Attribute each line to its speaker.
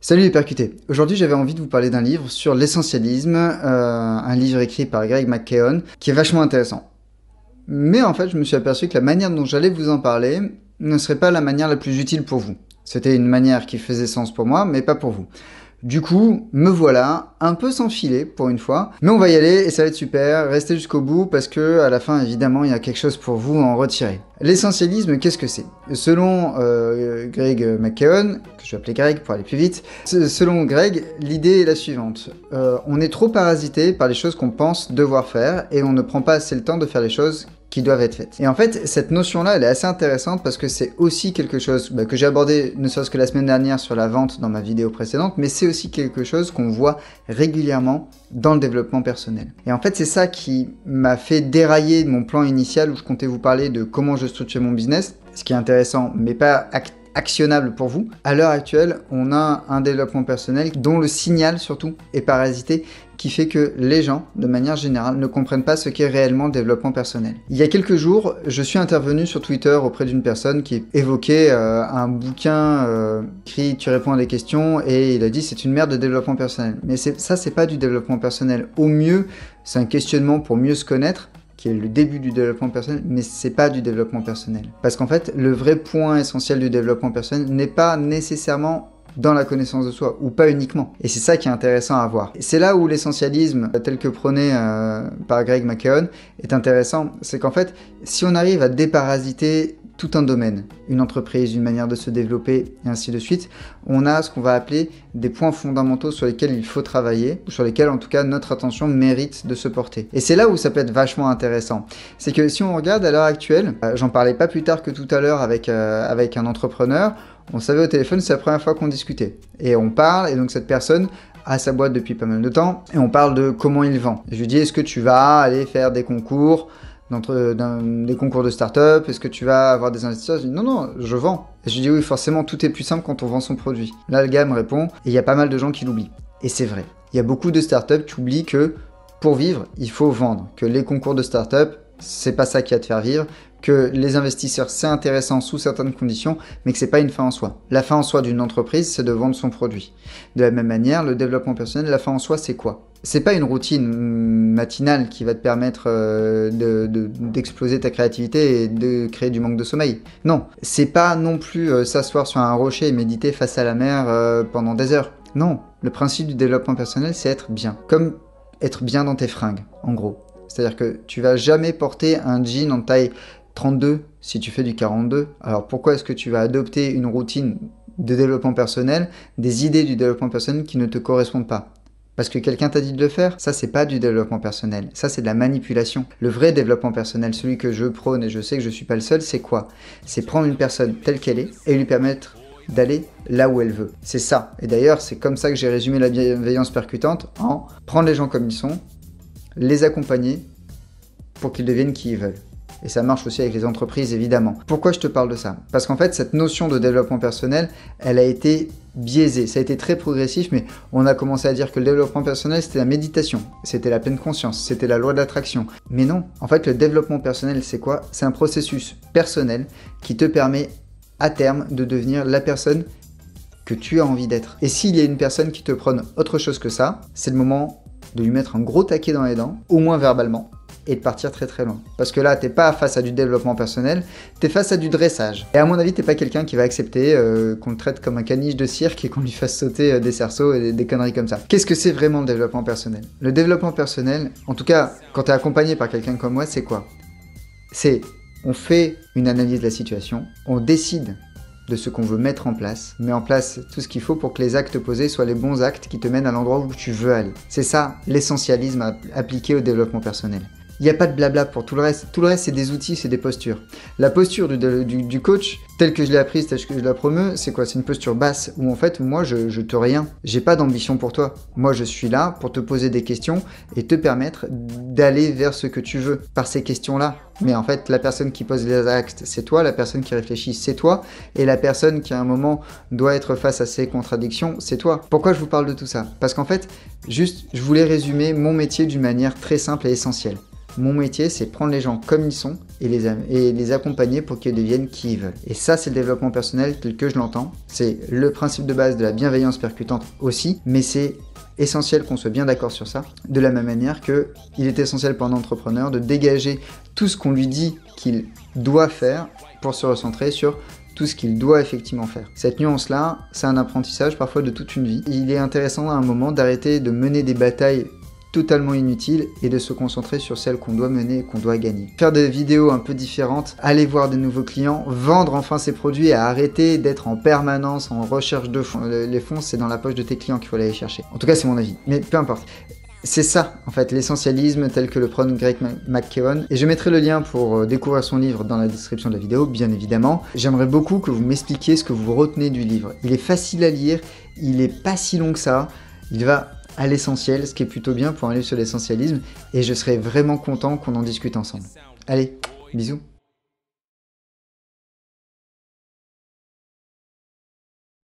Speaker 1: Salut les percutés. Aujourd'hui j'avais envie de vous parler d'un livre sur l'essentialisme, un livre écrit par Greg McKeown, qui est vachement intéressant. Mais en fait je me suis aperçu que la manière dont j'allais vous en parler ne serait pas la manière la plus utile pour vous. C'était une manière qui faisait sens pour moi, mais pas pour vous. Du coup, me voilà, un peu sans filet pour une fois, mais on va y aller et ça va être super, restez jusqu'au bout parce que à la fin évidemment il y a quelque chose pour vous à en retirer. L'essentialisme, qu'est-ce que c'est? Selon Greg McKeown, que je vais appeler Greg pour aller plus vite, selon Greg, l'idée est la suivante. On est trop parasité par les choses qu'on pense devoir faire et on ne prend pas assez le temps de faire les choses qui doivent être faites. Et en fait, cette notion-là, elle est assez intéressante parce que c'est aussi quelque chose que j'ai abordé ne serait-ce que la semaine dernière sur la vente dans ma vidéo précédente, mais c'est aussi quelque chose qu'on voit régulièrement dans le développement personnel. Et en fait, c'est ça qui m'a fait dérailler de mon plan initial où je comptais vous parler de comment je structure mon business, ce qui est intéressant, mais pas actionnable pour vous. À l'heure actuelle, on a un développement personnel dont le signal surtout est parasité, qui fait que les gens, de manière générale, ne comprennent pas ce qu'est réellement le développement personnel. Il y a quelques jours, je suis intervenu sur Twitter auprès d'une personne qui évoquait un bouquin écrit « Tu réponds à des questions » et il a dit « c'est une merde de développement personnel ». Mais ça, c'est pas du développement personnel. Au mieux, c'est un questionnement pour mieux se connaître, qui est le début du développement personnel, mais c'est pas du développement personnel. Parce qu'en fait, le vrai point essentiel du développement personnel n'est pas nécessairement dans la connaissance de soi, ou pas uniquement. Et c'est ça qui est intéressant à voir. C'est là où l'essentialisme, tel que prôné par Greg McKeown, est intéressant. C'est qu'en fait, si on arrive à déparasiter tout un domaine, une entreprise, une manière de se développer, et ainsi de suite, on a ce qu'on va appeler des points fondamentaux sur lesquels il faut travailler, ou sur lesquels en tout cas notre attention mérite de se porter. Et c'est là où ça peut être vachement intéressant. C'est que si on regarde à l'heure actuelle, j'en parlais pas plus tard que tout à l'heure avec un entrepreneur, on savait au téléphone, c'est la première fois qu'on discutait. Et on parle, et donc cette personne a sa boîte depuis pas mal de temps, et on parle de comment il vend. Et je lui dis, est-ce que tu vas aller faire des concours des concours de start-up, est-ce que tu vas avoir des investisseurs? Je dis non, je vends. Et je lui dis oui, forcément, tout est plus simple quand on vend son produit. Là, le gars me répond, et il y a pas mal de gens qui l'oublient. Et c'est vrai. Il y a beaucoup de start-up qui oublient que pour vivre, il faut vendre. Que les concours de start-up, c'est pas ça qui va te faire vivre. Que les investisseurs, c'est intéressant sous certaines conditions, mais que c'est pas une fin en soi. La fin en soi d'une entreprise, c'est de vendre son produit. De la même manière, le développement personnel, la fin en soi, c'est quoi? C'est pas une routine matinale qui va te permettre d'exploser ta créativité et de créer du manque de sommeil. Non, c'est pas non plus s'asseoir sur un rocher et méditer face à la mer pendant des heures. Non, le principe du développement personnel, c'est être bien. Comme être bien dans tes fringues, en gros. C'est-à-dire que tu vas jamais porter un jean en taille 32 si tu fais du 42. Alors pourquoi est-ce que tu vas adopter une routine de développement personnel, des idées du développement personnel qui ne te correspondent pas? Parce que quelqu'un t'a dit de le faire? Ça, c'est pas du développement personnel. Ça, c'est de la manipulation. Le vrai développement personnel, celui que je prône, et je sais que je suis pas le seul, c'est quoi? C'est prendre une personne telle qu'elle est et lui permettre d'aller là où elle veut. C'est ça. Et d'ailleurs, c'est comme ça que j'ai résumé la bienveillance percutante en prendre les gens comme ils sont, les accompagner pour qu'ils deviennent qui ils veulent. Et ça marche aussi avec les entreprises, évidemment. Pourquoi je te parle de ça? Parce qu'en fait, cette notion de développement personnel, elle a été biaisée. Ça a été très progressif, mais on a commencé à dire que le développement personnel, c'était la méditation, c'était la pleine conscience, c'était la loi de l'attraction. Mais non, en fait, le développement personnel, c'est quoi? C'est un processus personnel qui te permet, à terme, de devenir la personne que tu as envie d'être. Et s'il y a une personne qui te prône autre chose que ça, c'est le moment de lui mettre un gros taquet dans les dents, au moins verbalement, et de partir très très loin. Parce que là, t'es pas face à du développement personnel, t'es face à du dressage. Et à mon avis, t'es pas quelqu'un qui va accepter qu'on le traite comme un caniche de cirque et qu'on lui fasse sauter des cerceaux et des conneries comme ça. Qu'est-ce que c'est vraiment le développement personnel? Le développement personnel, en tout cas, quand t'es accompagné par quelqu'un comme moi, c'est quoi? C'est, on fait une analyse de la situation, on décide de ce qu'on veut mettre en place, met en place tout ce qu'il faut pour que les actes posés soient les bons actes qui te mènent à l'endroit où tu veux aller. C'est ça, l'essentialisme appliqué au développement personnel. Il n'y a pas de blabla pour tout le reste. Tout le reste, c'est des outils, c'est des postures. La posture du coach, telle que je l'ai apprise, telle que je la promeux, c'est quoi? C'est une posture basse où en fait, moi, je te rien. J'ai pas d'ambition pour toi. Moi, je suis là pour te poser des questions et te permettre d'aller vers ce que tu veux par ces questions-là. Mais en fait, la personne qui pose les actes, c'est toi. La personne qui réfléchit, c'est toi. Et la personne qui, à un moment, doit être face à ces contradictions, c'est toi. Pourquoi je vous parle de tout ça? Parce qu'en fait, juste, je voulais résumer mon métier d'une manière très simple et essentielle. Mon métier, c'est prendre les gens comme ils sont et les accompagner pour qu'ils deviennent qui ils veulent. Et ça, c'est le développement personnel tel que je l'entends. C'est le principe de base de la bienveillance percutante aussi, mais c'est essentiel qu'on soit bien d'accord sur ça, de la même manière qu'il est essentiel pour un entrepreneur de dégager tout ce qu'on lui dit qu'il doit faire pour se recentrer sur tout ce qu'il doit effectivement faire. Cette nuance-là, c'est un apprentissage parfois de toute une vie. Il est intéressant à un moment d'arrêter de mener des batailles totalement inutiles et de se concentrer sur celles qu'on doit mener et qu'on doit gagner. Faire des vidéos un peu différentes, aller voir des nouveaux clients, vendre enfin ses produits et arrêter d'être en permanence en recherche de fonds. Les fonds, c'est dans la poche de tes clients qu'il faut aller chercher. En tout cas, c'est mon avis. Mais peu importe. C'est ça, en fait, l'essentialisme tel que le prône Greg McKeown. Et je mettrai le lien pour découvrir son livre dans la description de la vidéo, bien évidemment. J'aimerais beaucoup que vous m'expliquiez ce que vous retenez du livre. Il est facile à lire, il est pas si long que ça, il va à l'essentiel, ce qui est plutôt bien pour un livre sur l'essentialisme, et je serais vraiment content qu'on en discute ensemble. Allez, bisous.